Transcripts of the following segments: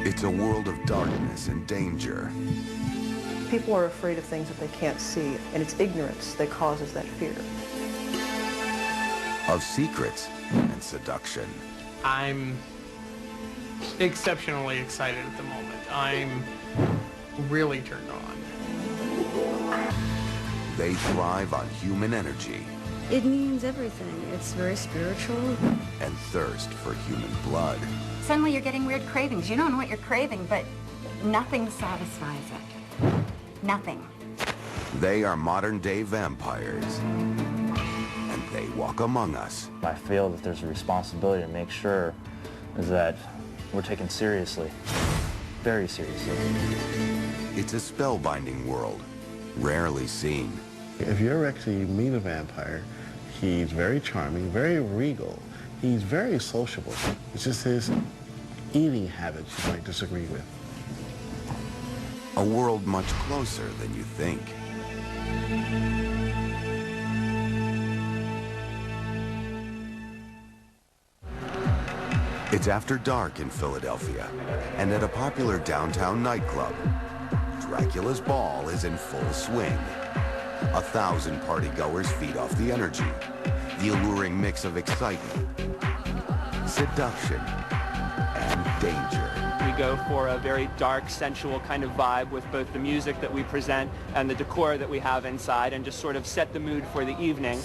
It's a world of darkness and danger. People are afraid of things that they can't see, and it's ignorance that causes that fear. Of secrets and seduction. I'm exceptionally excited at the moment. I'm really turned on. They thrive on human energy. It means everything. It's very spiritual. And thirst for human blood. Suddenly you're getting weird cravings. You don't know what you're craving, but nothing satisfies it. Nothing. They are modern-day vampires. And they walk among us. I feel that there's a responsibility to make sure that we're taken seriously. Very seriously. It's a spellbinding world, rarely seen. If you ever actually meet a vampire, he's very charming, very regal. He's very sociable. It's just his eating habits you might disagree with. A world much closer than you think. It's after dark in Philadelphia, and at a popular downtown nightclub, Dracula's ball is in full swing. 1,000 partygoers feed off the energy, the alluring mix of excitement, seduction, and danger. We go for a very dark, sensual kind of vibe with both the music that we present and the decor that we have inside, and just sort of set the mood for the evening.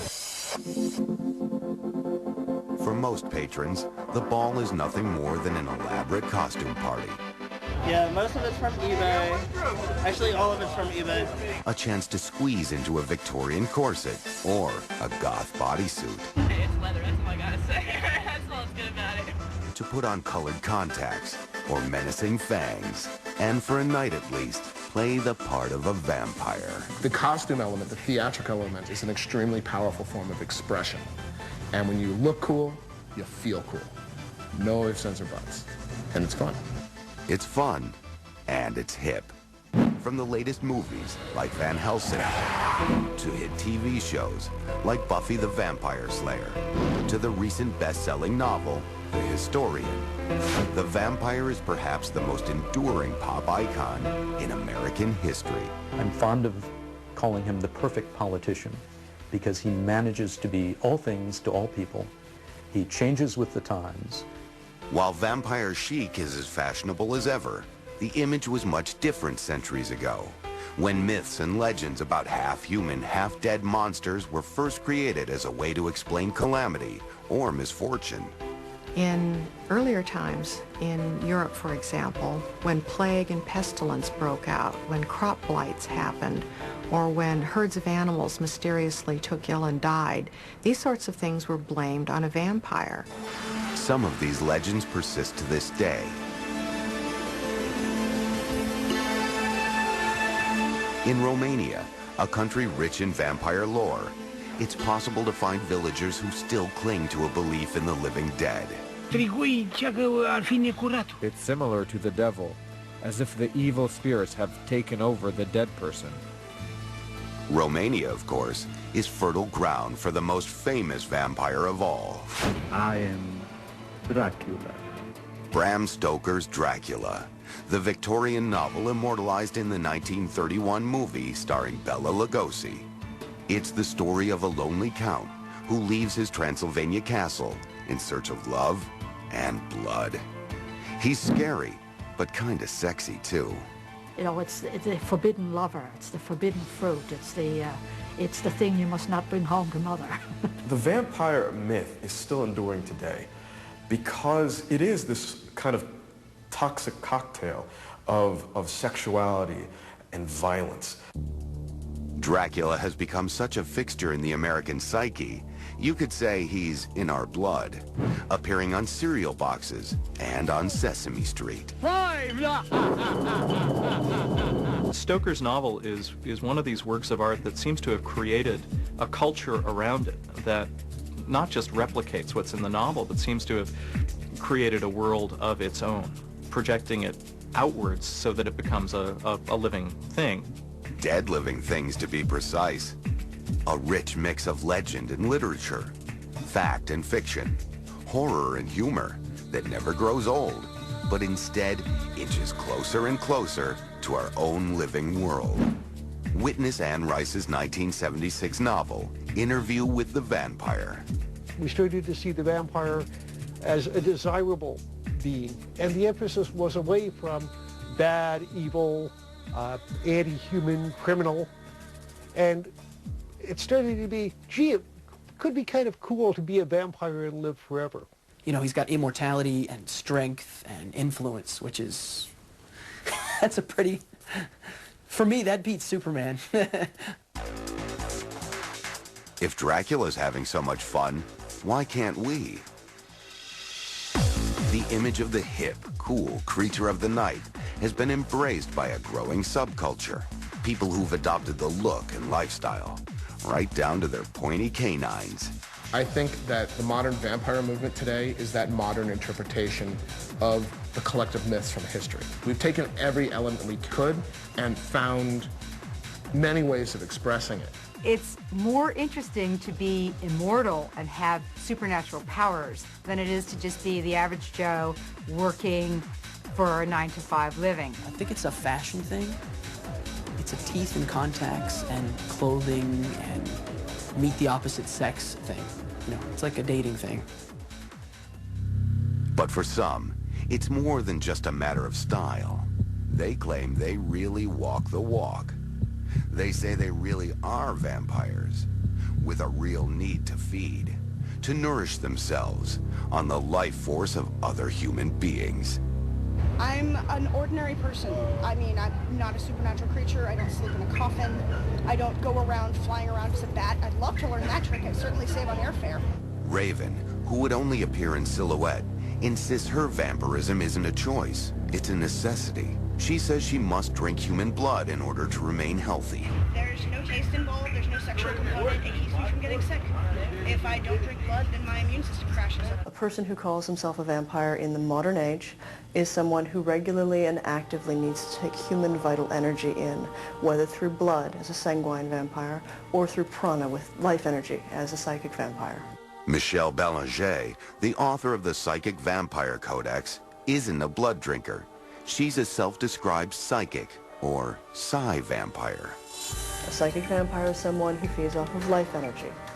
For most patrons, the ball is nothing more than an elaborate costume party. Yeah, most of it's from eBay. Actually, all of it's from eBay. A chance to squeeze into a Victorian corset or a goth bodysuit. It's leather, that's all I gotta say. That's all that's good about it. To put on colored contacts or menacing fangs. And for a night at least, play the part of a vampire. The costume element, the theatrical element, is an extremely powerful form of expression. And when you look cool, you feel cool. No ifs, ands, or buts. And it's fun. It's fun, and it's hip. From the latest movies, like Van Helsing, to hit TV shows, like Buffy the Vampire Slayer, to the recent best-selling novel, The Historian. The vampire is perhaps the most enduring pop icon in American history. I'm fond of calling him the perfect politician, because he manages to be all things to all people. He changes with the times. While vampire chic is as fashionable as ever, the image was much different centuries ago, when myths and legends about half-human, half-dead monsters were first created as a way to explain calamity or misfortune. In earlier times, in Europe, for example, when plague and pestilence broke out, when crop blights happened, or when herds of animals mysteriously took ill and died, these sorts of things were blamed on a vampire. Some of these legends persist to this day. In Romania, a country rich in vampire lore, it's possible to find villagers who still cling to a belief in the living dead. It's similar to the devil, as if the evil spirits have taken over the dead person. Romania, of course, is fertile ground for the most famous vampire of all. I am Dracula. Bram Stoker's Dracula, the Victorian novel immortalized in the 1931 movie starring Bela Lugosi. It's the story of a lonely count who leaves his Transylvania castle in search of love and blood. He's scary, but kinda sexy too. You know, it's the forbidden lover, it's the forbidden fruit, it's the thing you must not bring home to mother. The vampire myth is still enduring today because it is this kind of toxic cocktail of sexuality and violence. Dracula has become such a fixture in the American psyche, you could say he's in our blood, appearing on cereal boxes and on Sesame Street. Stoker's novel is one of these works of art that seems to have created a culture around it that not just replicates what's in the novel, but seems to have created a world of its own, projecting it outwards so that it becomes a living thing. Dead living things, to be precise. A rich mix of legend and literature, fact and fiction, horror and humor that never grows old but instead inches closer and closer to our own living world. Witness Anne Rice's 1976 novel, Interview with the Vampire. We started to see the vampire as a desirable being, and the emphasis was away from bad, evil, anti-human, criminal, and it started to be, gee, it could be kind of cool to be a vampire and live forever. You know, he's got immortality and strength and influence, which is, that's a pretty, for me, that beats Superman. If Dracula's having so much fun, why can't we? The image of the hip, cool creature of the night has been embraced by a growing subculture. People who've adopted the look and lifestyle, right down to their pointy canines. I think that the modern vampire movement today is that modern interpretation of the collective myths from history. We've taken every element we could and found many ways of expressing it. It's more interesting to be immortal and have supernatural powers than it is to just be the average Joe working for a 9-to-5 living. I think it's a fashion thing. It's a teeth and contacts and clothing and meet the opposite sex thing. You know, it's like a dating thing. But for some, it's more than just a matter of style. They claim they really walk the walk. They say they really are vampires, with a real need to feed, to nourish themselves on the life force of other human beings. I'm an ordinary person. I mean, I'm not a supernatural creature. I don't sleep in a coffin. I don't go around flying around as a bat. I'd love to learn that trick. I'd certainly save on airfare. Raven, who would only appear in silhouette, insists her vampirism isn't a choice. It's a necessity. She says she must drink human blood in order to remain healthy. There's no taste involved. There's no sexual component. It keeps me from getting sick. If I don't drink blood, then my immune system crashes. A person who calls himself a vampire in the modern age is someone who regularly and actively needs to take human vital energy in, whether through blood as a sanguine vampire or through prana with life energy as a psychic vampire. Michelle Belanger, the author of the Psychic Vampire Codex, isn't a blood drinker. She's a self-described psychic, or psi vampire. A psychic vampire is someone who feeds off of life energy.